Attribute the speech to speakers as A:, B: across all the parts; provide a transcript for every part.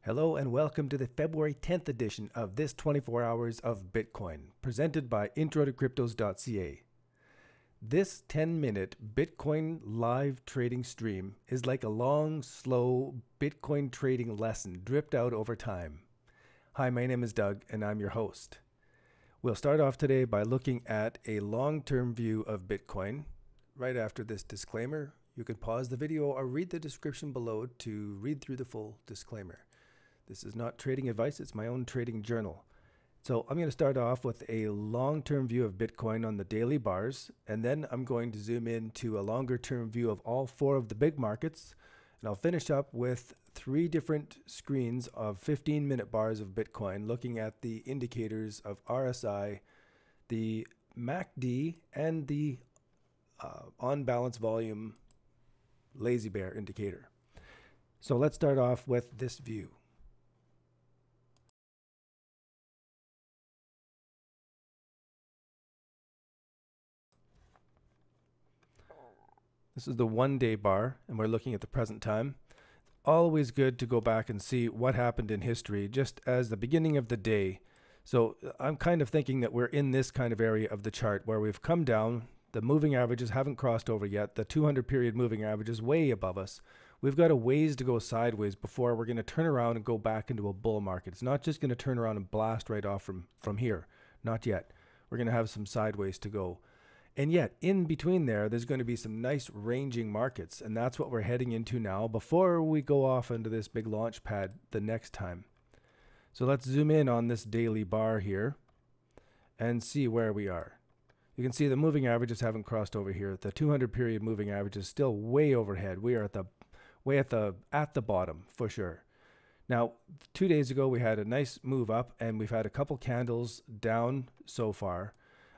A: Hello and welcome to the February 10th edition of this 24 Hours of Bitcoin, presented by Introtocryptos.ca. This 10-minute Bitcoin live trading stream is like a long, slow Bitcoin trading lesson dripped out over time. Hi, my name is Doug and I'm your host. We'll start off today by looking at a long-term view of Bitcoin. Right after this disclaimer, you can pause the video or read the description below to read through the full disclaimer. This is not trading advice, it's my own trading journal. So I'm going to start off with a long-term view of Bitcoin on the daily bars, and then I'm going to zoom into a longer-term view of all four of the big markets, and I'll finish up with three different screens of 15-minute bars of Bitcoin, looking at the indicators of RSI, the MACD, and the on-balance volume lazy bear indicator. So let's start off with this view. This is the one-day bar, and we're looking at the present time. Always good to go back and see what happened in history, just as the beginning of the day. So I'm kind of thinking that we're in this kind of area of the chart where we've come down. The moving averages haven't crossed over yet. The 200-period moving average is way above us. We've got a ways to go sideways before we're going to turn around and go back into a bull market. It's not just going to turn around and blast right off from here. Not yet. We're going to have some sideways to go. And yet, in between there's going to be some nice ranging markets, and that's what we're heading into now before we go off into this big launch pad the next time. So let's zoom in on this daily bar here and see where we are. You can see the moving averages haven't crossed over here. The 200-period moving average is still way overhead. We are at the bottom for sure. Now, 2 days ago we had a nice move up, and we've had a couple candles down so far.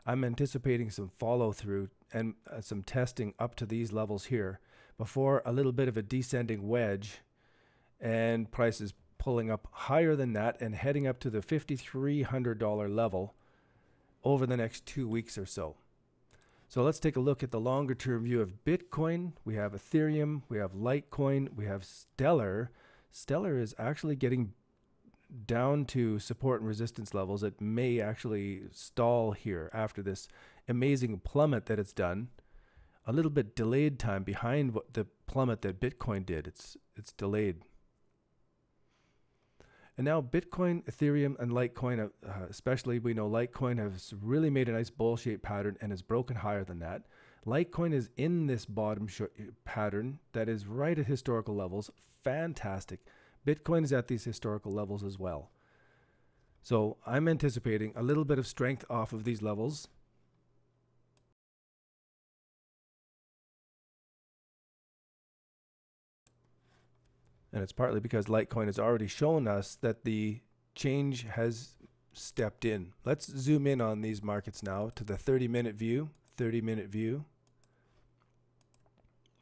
A: I'm anticipating some follow through and some testing up to these levels here before a little bit of a descending wedge, and prices pulling up higher than that and heading up to the $5,300 level over the next 2 weeks or so. So let's take a look at the longer term view of Bitcoin. We have Ethereum, we have Litecoin, we have Stellar. Stellar is actually getting down to support and resistance levels. It may actually stall here after this amazing plummet that it's done. A little bit delayed time behind what the plummet that Bitcoin did. It's delayed. And now Bitcoin, Ethereum, and Litecoin, especially we know Litecoin has really made a nice bowl shape pattern and has broken higher than that. Litecoin is in this bottom pattern that is right at historical levels. Fantastic. Bitcoin is at these historical levels as well. So I'm anticipating a little bit of strength off of these levels. And it's partly because Litecoin has already shown us that the change has stepped in. Let's zoom in on these markets now to the 30-minute view,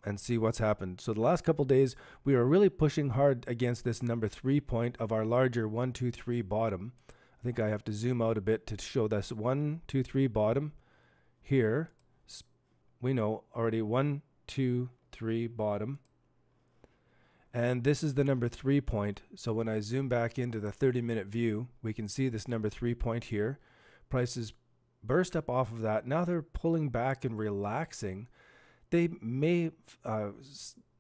A: and see what's happened. So the last couple days, we are really pushing hard against this number 3 point of our larger 1, 2, 3 bottom. I think I have to zoom out a bit to show this 1, 2, 3 bottom here. We know already 1, 2, 3 bottom. And this is the number 3 point. So when I zoom back into the 30-minute view, we can see this number 3 point here. Prices burst up off of that. Now they're pulling back and relaxing. They may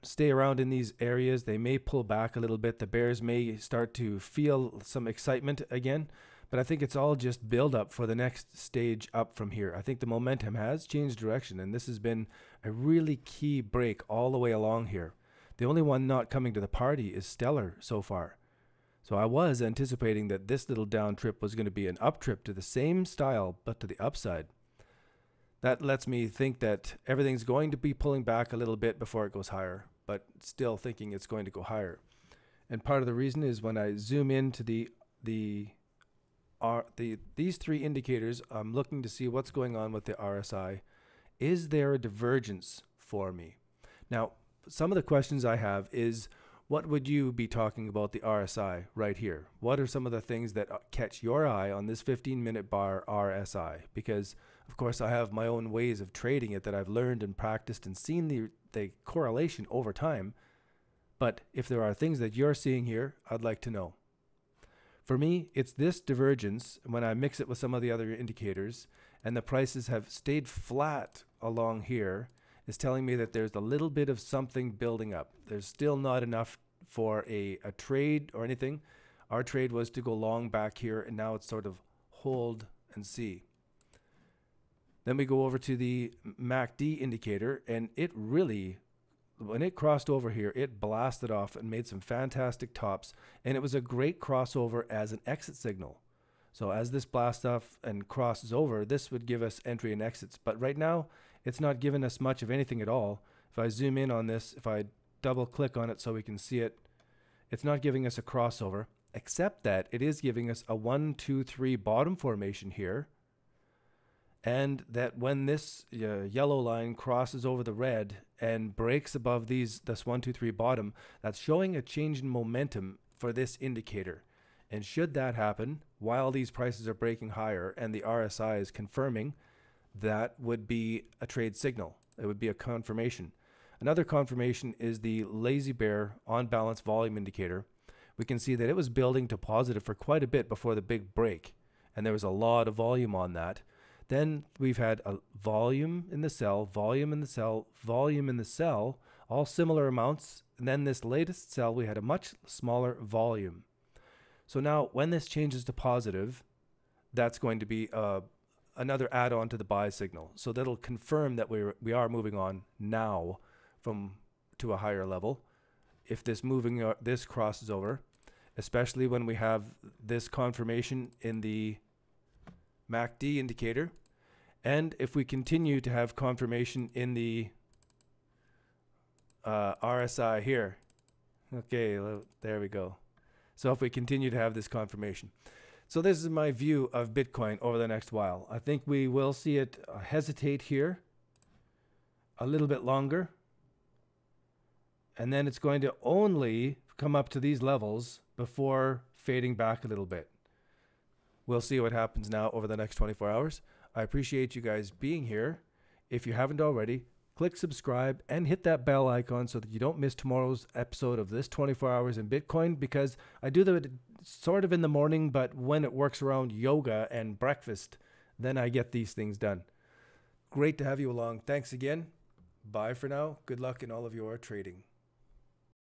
A: stay around in these areas. They may pull back a little bit. The bears may start to feel some excitement again, but I think it's all just build up for the next stage up from here. I think the momentum has changed direction, and this has been a really key break all the way along here. The only one not coming to the party is Stellar so far. So I was anticipating that this little down trip was going to be an up trip to the same style, but to the upside. That lets me think that everything's going to be pulling back a little bit before it goes higher, but still thinking it's going to go higher. And part of the reason is when I zoom into these three indicators, I'm looking to see what's going on with the RSI. Is there a divergence for me? Now, some of the questions I have is, what would you be talking about the RSI right here? What are some of the things that catch your eye on this 15-minute bar RSI? Because, of course, I have my own ways of trading it that I've learned and practiced and seen the correlation over time. But if there are things that you're seeing here, I'd like to know. For me, it's this divergence when I mix it with some of the other indicators and the prices have stayed flat along here is telling me that there's a little bit of something building up. There's still not enough for a trade or anything. Our trade was to go long back here, and now it's sort of hold and see. Then we go over to the MACD indicator, and it really, when it crossed over here, it blasted off and made some fantastic tops, and it was a great crossover as an exit signal. So as this blasts off and crosses over, this would give us entry and exits. But right now, it's not giving us much of anything at all. If I zoom in on this, if I double click on it so we can see it, it's not giving us a crossover, except that it is giving us a 1, 2, 3 bottom formation here. And that when this yellow line crosses over the red and breaks above this 1, 2, 3 bottom, that's showing a change in momentum for this indicator. And should that happen while these prices are breaking higher and the RSI is confirming, that would be a trade signal. It would be a confirmation. Another confirmation is the lazy bear on balance volume indicator. We can see that it was building to positive for quite a bit before the big break, and there was a lot of volume on that. Then we've had a volume in the sell, volume in the sell, volume in the sell, all similar amounts. And then this latest sell, we had a much smaller volume. So now when this changes to positive, that's going to be another add-on to the buy signal. So that'll confirm that we are moving on now to a higher level. If this crosses over, especially when we have this confirmation in the MACD indicator, and if we continue to have confirmation in the RSI here. Okay, there we go. So if we continue to have this confirmation. So this is my view of Bitcoin over the next while. I think we will see it hesitate here a little bit longer. And then it's going to only come up to these levels before fading back a little bit. We'll see what happens now over the next 24 hours. I appreciate you guys being here. If you haven't already, click subscribe and hit that bell icon so that you don't miss tomorrow's episode of this 24 hours in Bitcoin, because I do that sort of in the morning, but when it works around yoga and breakfast, then I get these things done. Great to have you along. Thanks again. Bye for now. Good luck in all of your trading.